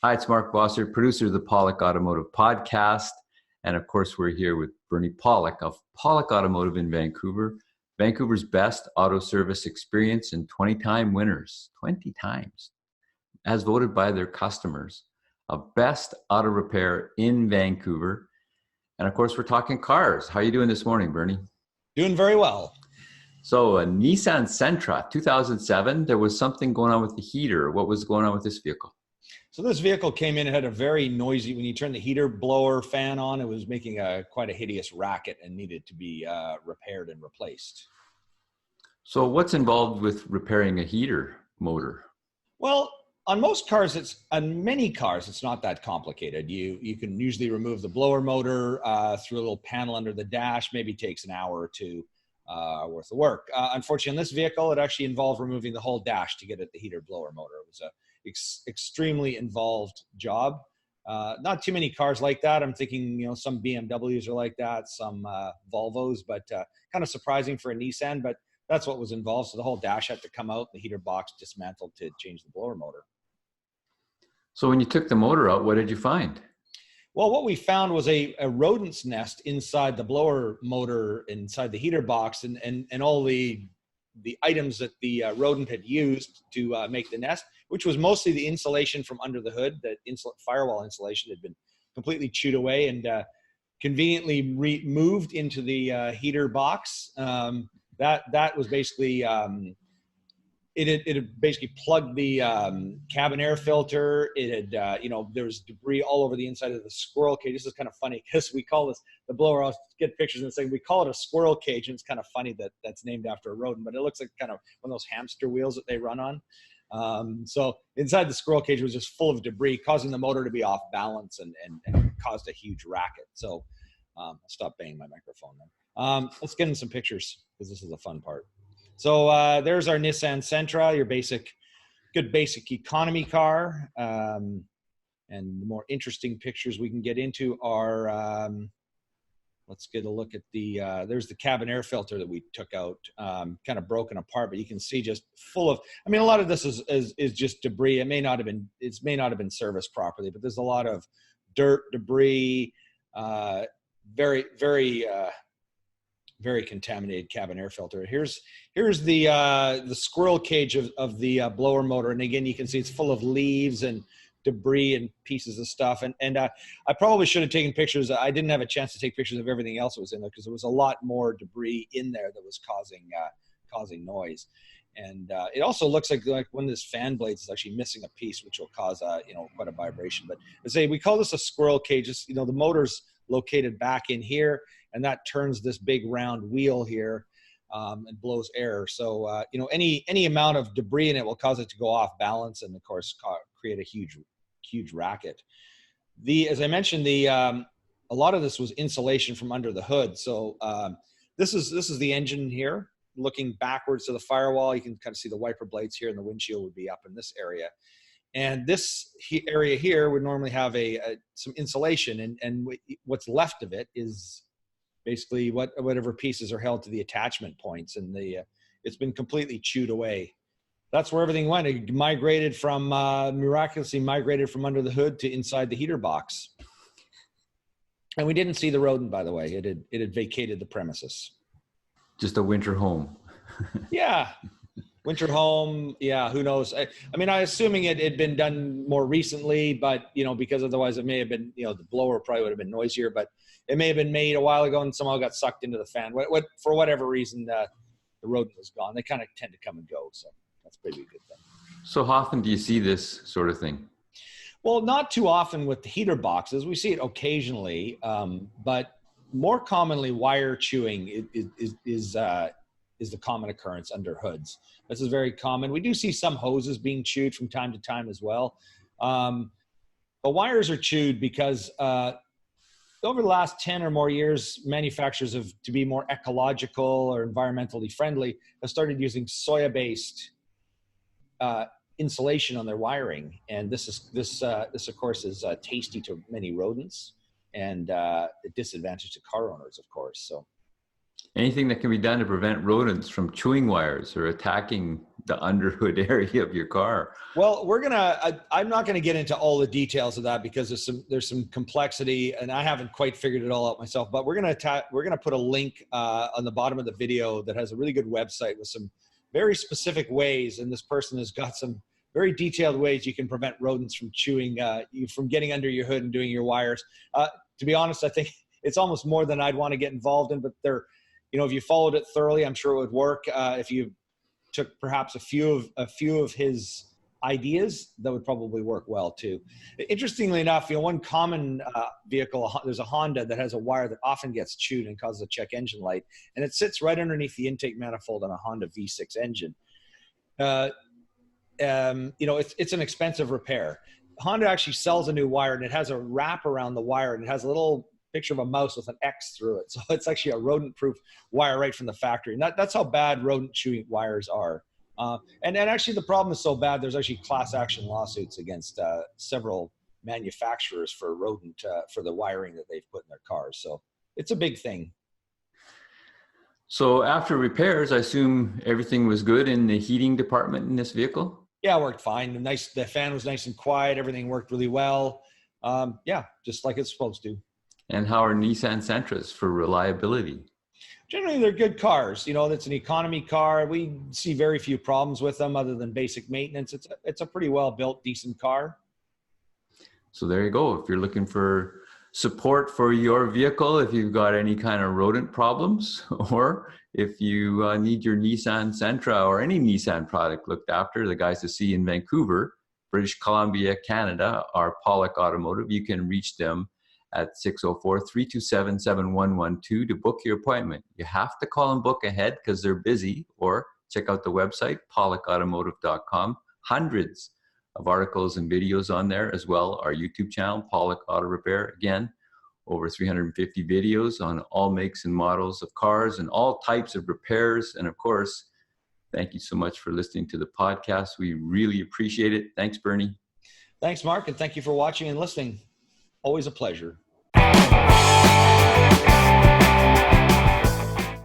Hi, it's Mark Bosser, producer of the Pawlik Automotive podcast. And of course, we're here with Bernie Pawlik of Pawlik Automotive in Vancouver, Vancouver's best auto service experience and 20-time winners, 20 times, as voted by their customers, of best auto repair in Vancouver. And of course, we're talking cars. How are you doing this morning, Bernie? Doing very well. So a Nissan Sentra, 2007, there was something going on with the heater. What was going on with this vehicle? So this vehicle came in, it had a very noisy, when you turn the heater blower fan on, it was making quite a hideous racket and needed to be repaired and replaced. So what's involved with repairing a heater motor? Well, on most cars, on many cars, it's not that complicated. You can usually remove the blower motor through a little panel under the dash, maybe takes an hour or two worth of work. Unfortunately, on this vehicle, it actually involved removing the whole dash to get at the heater blower motor. It was a extremely involved job. Not too many cars like that. I'm thinking, some BMWs are like that, some Volvos, but kind of surprising for a Nissan, but that's what was involved. So the whole dash had to come out, the heater box dismantled to change the blower motor. So when you took the motor out, what did you find? Well, what we found was a rodent's nest inside the blower motor, inside the heater box, and all the items that the rodent had used to make the nest, which was mostly the insulation from under the hood. That firewall insulation had been completely chewed away and conveniently moved into the heater box. That was basically it had basically plugged the cabin air filter. It had there was debris all over the inside of the squirrel cage. This is kind of funny because we call this the blower. I'll get pictures and say we call it a squirrel cage, and it's kind of funny that that's named after a rodent, but it looks like kind of one of those hamster wheels that they run on. So inside the squirrel cage was just full of debris, causing the motor to be off balance and caused a huge racket. So I'll stop banging my microphone then. Let's get in some pictures because this is the fun part. So there's our Nissan Sentra, your good basic economy car. And the more interesting pictures we can get into are, let's get a look at there's the cabin air filter that we took out, kind of broken apart, but you can see just full of, a lot of this is just debris. It may not have been serviced properly, but there's a lot of dirt, debris, very, very, very contaminated cabin air filter. Here's the squirrel cage of the blower motor. And again, you can see it's full of leaves and debris and pieces of stuff. And I probably should have taken pictures. I didn't have a chance to take pictures of everything else that was in there because there was a lot more debris in there that was causing noise. And it also looks like one of this fan blades is actually missing a piece, which will cause quite a vibration. But I say we call this a squirrel cage. It's, the motor's located back in here, and that turns this big round wheel here and blows air. So any amount of debris in it will cause it to go off balance, and of course create a huge racket. As I mentioned, a lot of this was insulation from under the hood. So this is the engine here. Looking backwards to the firewall, you can kind of see the wiper blades here, and the windshield would be up in this area. And this area here would normally have some insulation, and what's left of it is basically whatever pieces are held to the attachment points, and it's been completely chewed away. That's where everything went. It miraculously migrated from under the hood to inside the heater box. And we didn't see the rodent, by the way. It had vacated the premises. Just a winter home. Yeah. Winter home. Yeah. Who knows? I'm assuming it had been done more recently, but, because otherwise it may have been, the blower probably would have been noisier, but it may have been made a while ago and somehow got sucked into the fan. For whatever reason, the rodent was gone. They kind of tend to come and go. So that's pretty good thing. So how often do you see this sort of thing? Well, not too often with the heater boxes. We see it occasionally, but more commonly, wire chewing is the common occurrence under hoods. This is very common. We do see some hoses being chewed from time to time as well. But wires are chewed because over the last 10 or more years, manufacturers to be more ecological or environmentally friendly, have started using soya-based insulation on their wiring. And this of course is tasty to many rodents and a disadvantage to car owners, of course. So anything that can be done to prevent rodents from chewing wires or attacking the underhood area of your car? Well, I'm not gonna get into all the details of that because there's some complexity, and I haven't quite figured it all out myself. But we're gonna put a link on the bottom of the video that has a really good website with some very specific ways, and this person has got some very detailed ways you can prevent rodents from chewing you, from getting under your hood and doing your wires. To be honest, I think it's almost more than I'd want to get involved in, but if you followed it thoroughly, I'm sure it would work. If you took perhaps a few of his ideas, that would probably work well too. Interestingly enough, one common vehicle, there's a Honda that has a wire that often gets chewed and causes a check engine light, and it sits right underneath the intake manifold on a Honda V6 engine. It's an expensive repair. Honda actually sells a new wire, and it has a wrap around the wire, and it has a little picture of a mouse with an X through it. So it's actually a rodent-proof wire right from the factory. And that's how bad rodent-chewing wires are. And actually the problem is so bad, there's actually class action lawsuits against several manufacturers for for the wiring that they've put in their cars. So it's a big thing. So after repairs, I assume everything was good in the heating department in this vehicle? Yeah, it worked fine. The fan was nice and quiet. Everything worked really well. Just like it's supposed to. And how are Nissan Sentras for reliability? Generally, they're good cars. That's an economy car. We see very few problems with them other than basic maintenance. It's a pretty well-built, decent car. So there you go. If you're looking for support for your vehicle, if you've got any kind of rodent problems, or if you need your Nissan Sentra or any Nissan product looked after, the guys to see in Vancouver, British Columbia, Canada, are Pawlik Automotive. You can reach them at 604-327-7112 to book your appointment. You have to call and book ahead because they're busy, or check out the website, pawlikautomotive.com. Hundreds of articles and videos on there as well. Our YouTube channel, Pawlik Auto Repair. Again, over 350 videos on all makes and models of cars and all types of repairs. And of course, thank you so much for listening to the podcast. We really appreciate it. Thanks, Bernie. Thanks, Mark, and thank you for watching and listening. Always a pleasure.